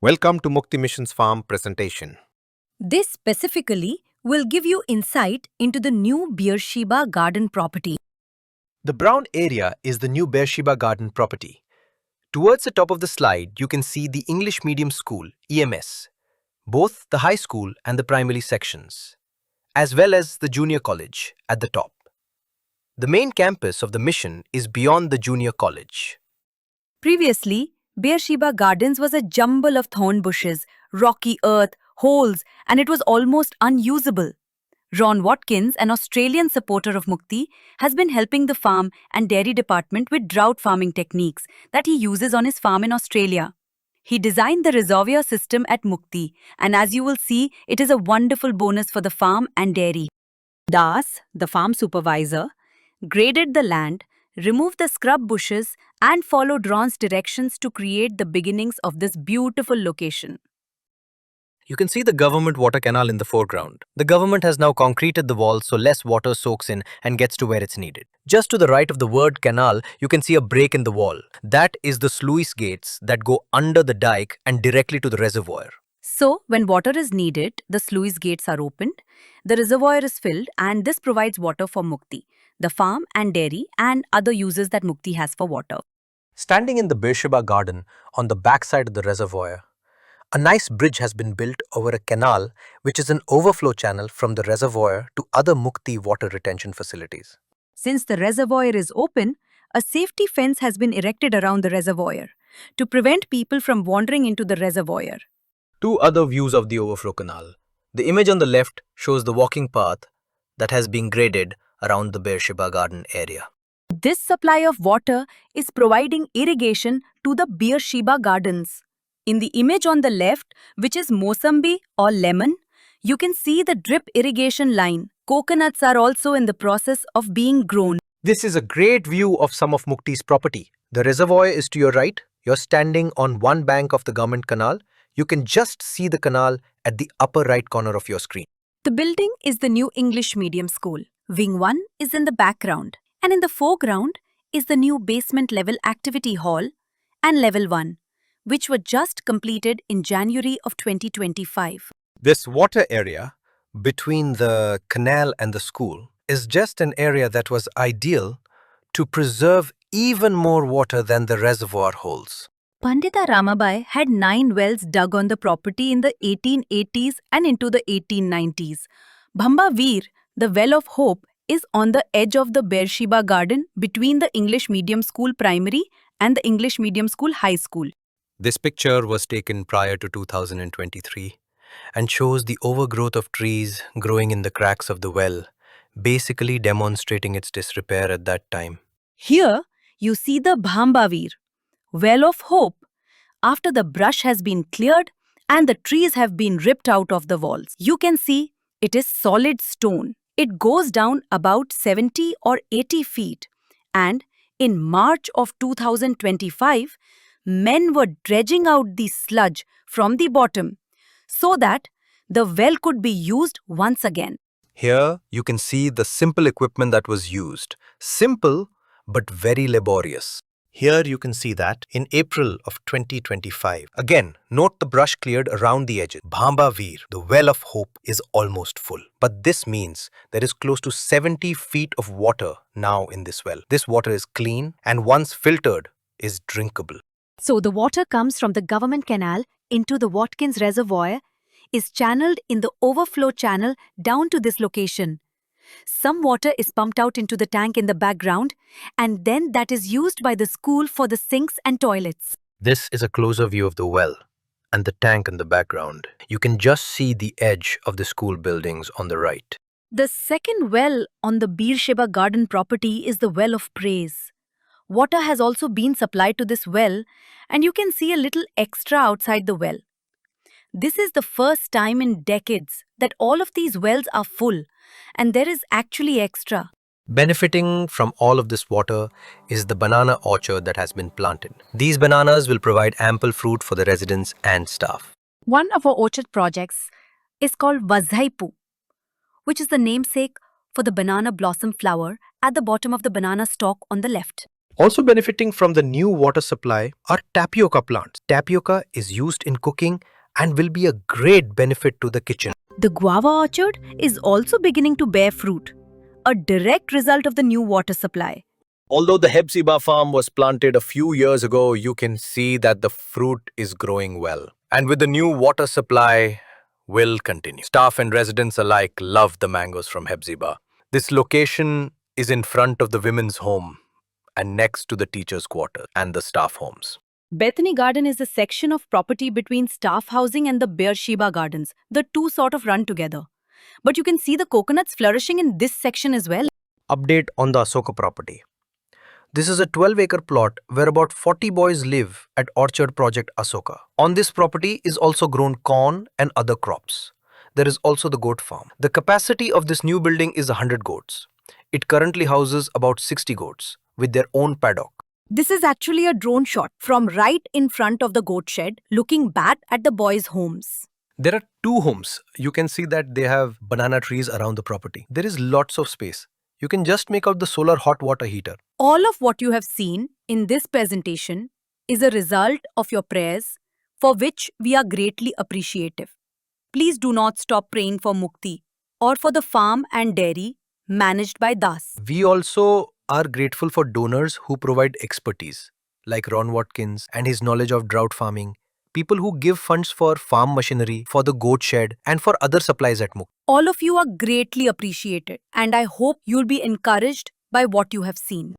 Welcome to Mukti Mission's Farm presentation. This specifically will give you insight into the new Beersheba Garden property. The brown area is the new Beersheba Garden property. Towards the top of the slide, you can see the English Medium School, EMS, both the high school and the primary sections, as well as the junior college at the top. The main campus of the mission is beyond the junior college. Previously, Beersheba Gardens was a jumble of thorn bushes, rocky earth, holes, and it was almost unusable. Ron Watkins, an Australian supporter of Mukti, has been helping the farm and dairy department with drought farming techniques that he uses on his farm in Australia. He designed the reservoir system at Mukti, and as you will see, it is a wonderful bonus for the farm and dairy. Das, the farm supervisor, graded the land, removed the scrub bushes, and followed Ron's directions to create the beginnings of this beautiful location. You can see the government water canal in the foreground. The government has now concreted the wall so less water soaks in and gets to where it's needed. Just to the right of the word canal, you can see a break in the wall. That is the sluice gates that go under the dike and directly to the reservoir. So, when water is needed, the sluice gates are opened, the reservoir is filled, and this provides water for Mukti, the farm and dairy, and other uses that Mukti has for water. Standing in the Beersheba Garden on the backside of the reservoir, a nice bridge has been built over a canal which is an overflow channel from the reservoir to other Mukti water retention facilities. Since the reservoir is open, a safety fence has been erected around the reservoir to prevent people from wandering into the reservoir. Two other views of the overflow canal. The image on the left shows the walking path that has been graded around the Beersheba Garden area. This supply of water is providing irrigation to the Beersheba Gardens. In the image on the left, which is Mosambi or lemon, you can see the drip irrigation line. Coconuts are also in the process of being grown. This is a great view of some of Mukti's property. The reservoir is to your right. You're standing on one bank of the government canal. You can just see the canal at the upper right corner of your screen. The building is the new English Medium School. Wing 1 is in the background, and in the foreground is the new basement level activity hall and level 1, which were just completed in January of 2025. This water area Between the canal and the school is just an area that was ideal to preserve even more water than the reservoir holds. Pandita Ramabai had 9 wells dug on the property in the 1880s and into the 1890s. Bhamba Veer, the Well of Hope, is on the edge of the Beersheba Garden between the English Medium School Primary and the English Medium School High School. This picture was taken prior to 2023 and shows the overgrowth of trees growing in the cracks of the well, basically demonstrating its disrepair at that time. Here, you see the Bhamba Veer, Well of Hope, after the brush has been cleared and the trees have been ripped out of the walls. You can see it is solid stone. It goes down about 70 or 80 feet, and in March of 2025, men were dredging out the sludge from the bottom so that the well could be used once again. Here, you can see the simple equipment that was used. Simple, but very laborious. Here you can see that in April of 2025. Again, note the brush cleared around the edges. Bhamba Veer, the Well of Hope, is almost full. But this means there is close to 70 feet of water now in this well. This water is clean and once filtered is drinkable. So the water comes from the government canal into the Watkins Reservoir, is channeled in the overflow channel down to this location. Some water is pumped out into the tank in the background, and then that is used by the school for the sinks and toilets. This is a closer view of the well and the tank in the background. You can just see the edge of the school buildings on the right. The second well on the Beersheba Garden property is the Well of Praise. Water has also been supplied to this well, and you can see a little extra outside the well. This is the first time in decades that all of these wells are full, and there is actually extra. Benefiting from all of this water is the banana orchard that has been planted. These bananas will provide ample fruit for the residents and staff. One of our orchard projects is called Vazhaipu, which is the namesake for the banana blossom flower at the bottom of the banana stalk on the left. Also benefiting from the new water supply are tapioca plants. Tapioca is used in cooking and will be a great benefit to the kitchen. The guava orchard is also beginning to bear fruit, a direct result of the new water supply. Although the Beersheba farm was planted a few years ago, you can see that the fruit is growing well. And with the new water supply, will continue. Staff and residents alike love the mangoes from Beersheba. This location is in front of the women's home and next to the teachers' quarter and the staff homes. Bethany Garden is a section of property between staff housing and the Beersheba Gardens. The two sort of run together. But you can see the coconuts flourishing in this section as well. Update on the Asoka property. This is a 12-acre plot where about 40 boys live at Orchard Project Asoka. On this property is also grown corn and other crops. There is also the goat farm. The capacity of this new building is 100 goats. It currently houses about 60 goats with their own paddock. This is actually a drone shot from right in front of the goat shed, looking back at the boys' homes. There are two homes. You can see that they have banana trees around the property. There is lots of space. You can just make out the solar hot water heater. All of what you have seen in this presentation is a result of your prayers, for which we are greatly appreciative. Please do not stop praying for Mukti or for the farm and dairy managed by Das. We also are grateful for donors who provide expertise, like Ron Watkins and his knowledge of drought farming, people who give funds for farm machinery, for the goat shed, and for other supplies at Mukti. All of you are greatly appreciated, and I hope you'll be encouraged by what you have seen.